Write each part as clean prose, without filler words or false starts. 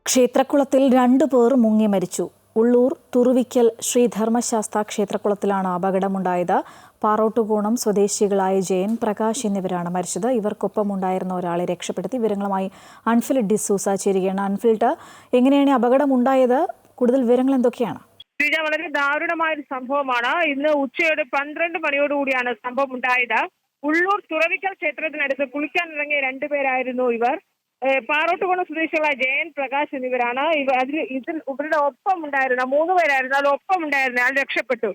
ക്ഷേത്രക്കുളത്തിൽ 2 പേർ മുങ്ങി മരിച്ചു. ഉള്ളൂർ തുറുവിക്കൽ ശ്രീധർമ്മശാസ്താ ക്ഷേത്രക്കുളത്തിലാണ് അപകടമുണ്ടായത്. പാറോട്ടുകോണം സ്വദേശികളായ ജയൻ, പ്രകാശ് എന്നിവരാണ് മരിച്ചത്. ഇവർക്കൊപ്പമുണ്ടായിരുന്ന ഒരാളെ രക്ഷപ്പെടുത്തി. വിവരങ്ങളുമായി അൻഫിൽഡ് ഡിസൂസ ചേരുകയാണ്. അൻഫിൽഡ്, എങ്ങനെയാണ് അപകടമുണ്ടായത്? കൂടുതൽ വിവരങ്ങൾ എന്തൊക്കെയാണ്? വളരെ ദാരുണമായ ഒരു സംഭവമാണ്. ഇന്ന് ഉച്ചയോടെ 12 മണിയോടുകൂടിയാണ് സംഭവം ഉണ്ടായത്. ഉള്ളൂർ തുറവിക്കൽ ക്ഷേത്രത്തിനടുത്ത് കുളിക്കാനിറങ്ങിയ 2 പേരായിരുന്നു ഇവർ. പാറോട്ടുകോണം സ്വദേശികളായ ജയൻ, പ്രകാശ് എന്നിവരാണ്. ഇവരുടെ ഒപ്പം ഉണ്ടായിരുന്ന 3 പേരായിരുന്നു. അതിൽ ഒപ്പം ഉണ്ടായിരുന്ന ആൾ രക്ഷപ്പെട്ടു.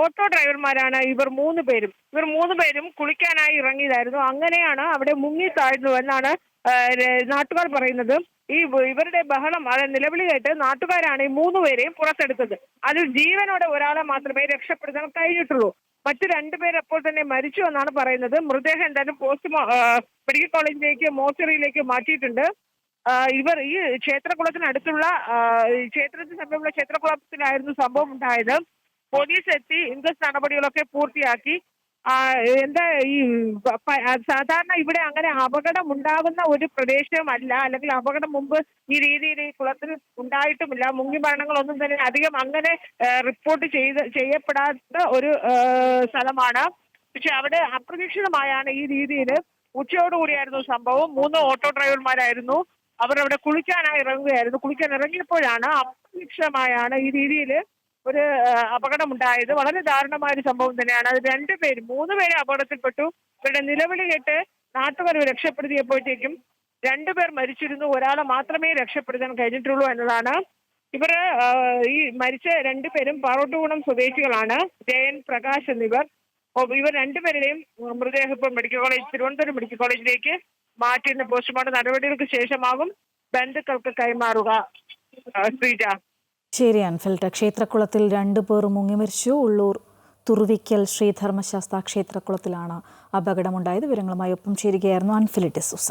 ഓട്ടോ ഡ്രൈവർമാരാണ് ഇവർ 3 പേരും. ഇവർ 3 പേരും കുളിക്കാനായി ഇറങ്ങിയതായിരുന്നു. അങ്ങനെയാണ് അവിടെ മുങ്ങി താഴ്ന്നു എന്നാണ് നാട്ടുകാർ പറയുന്നത്. ഇവരുടെ ബഹളം, അതായത് നിലവിളി കേട്ട് നാട്ടുകാരാണ് ഈ 3 പേരെയും പുറത്തെടുത്തത്. അതിൽ ജീവനോടെ ഒരാളെ മാത്രമേ രക്ഷപ്പെടുത്താൻ കഴിഞ്ഞിട്ടുള്ളൂ. മറ്റു 2 പേർ അപ്പോൾ തന്നെ മരിച്ചു എന്നാണ് പറയുന്നത്. മൃതദേഹം എന്തായാലും മെഡിക്കൽ കോളേജിലേക്ക്, മോർച്ചറിയിലേക്ക് മാറ്റിയിട്ടുണ്ട്. ഇവർ ഈ ക്ഷേത്രകുളത്തിനടുത്തുള്ള ക്ഷേത്രത്തിന് സമീപമുള്ള ക്ഷേത്രകുളത്തിലായിരുന്നു സംഭവം ഉണ്ടായത്. പോലീസ് എത്തി ഇൻക്വസ്റ്റ് നടപടികളൊക്കെ പൂർത്തിയാക്കി. സാധാരണ ഇവിടെ അങ്ങനെ അപകടം ഉണ്ടാകുന്ന ഒരു പ്രദേശമല്ല, അല്ലെങ്കിൽ അപകടം മുമ്പ് ഈ രീതിയിൽ ഈ കുളത്തിൽ ഉണ്ടായിട്ടുമില്ല. മുങ്ങി മരണങ്ങളൊന്നും തന്നെ അധികം അങ്ങനെ റിപ്പോർട്ട് ചെയ്യപ്പെടാത്ത ഒരു സ്ഥലമാണ്. പക്ഷെ അവിടെ അപ്രതീക്ഷിതമായാണ് ഈ രീതിയിൽ ഉച്ചയോടുകൂടിയായിരുന്നു സംഭവം. 3 ഓട്ടോ ഡ്രൈവർമാരായിരുന്നു. അവരവിടെ കുളിക്കാനായി ഇറങ്ങുകയായിരുന്നു. കുളിക്കാൻ ഇറങ്ങിയപ്പോഴാണ് അപ്രതീക്ഷിതമായാണ് ഈ രീതിയിൽ ഒരു അപകടമുണ്ടായത്. വളരെ ദാരുണമായ ഒരു സംഭവം തന്നെയാണ്. അത് 3 പേര് അപകടത്തിൽപ്പെട്ടു. ഇവരുടെ നിലവിളി കേട്ട് നാട്ടുകാർ രക്ഷപ്പെടുത്തിയപ്പോഴത്തേക്കും 2 പേർ മരിച്ചിരുന്നു. ഒരാളെ മാത്രമേ രക്ഷപ്പെടുത്താൻ കഴിഞ്ഞിട്ടുള്ളൂ എന്നതാണ്. ഈ മരിച്ച 2 പേരും പാറോട്ടുകോണം സ്വദേശികളാണ്. ജയൻ, പ്രകാശ് എന്നിവർ. ഇവർ 2 പേരുടെയും മൃതദേഹം ഇപ്പോൾ തിരുവനന്തപുരം മെഡിക്കൽ കോളേജിലേക്ക് മാറ്റിയിരുന്ന പോസ്റ്റ്മോർട്ടം നടപടികൾക്ക് ശേഷമാകും ബന്ധുക്കൾക്ക് കൈമാറുക. ശ്രീജ. ശരി അൻഫിൽഡ്. ക്ഷേത്രക്കുളത്തിൽ 2 പേർ മുങ്ങി മരിച്ചു. ഉള്ളൂർ തുറുവിക്കൽ ശ്രീധർമ്മശാസ്താ ക്ഷേത്രക്കുളത്തിലാണ് അപകടമുണ്ടായത്. വിവരങ്ങളുമായി ഒപ്പം ചേരുകയായിരുന്നു അൻഫിൽഡ് ഡിസൂസ.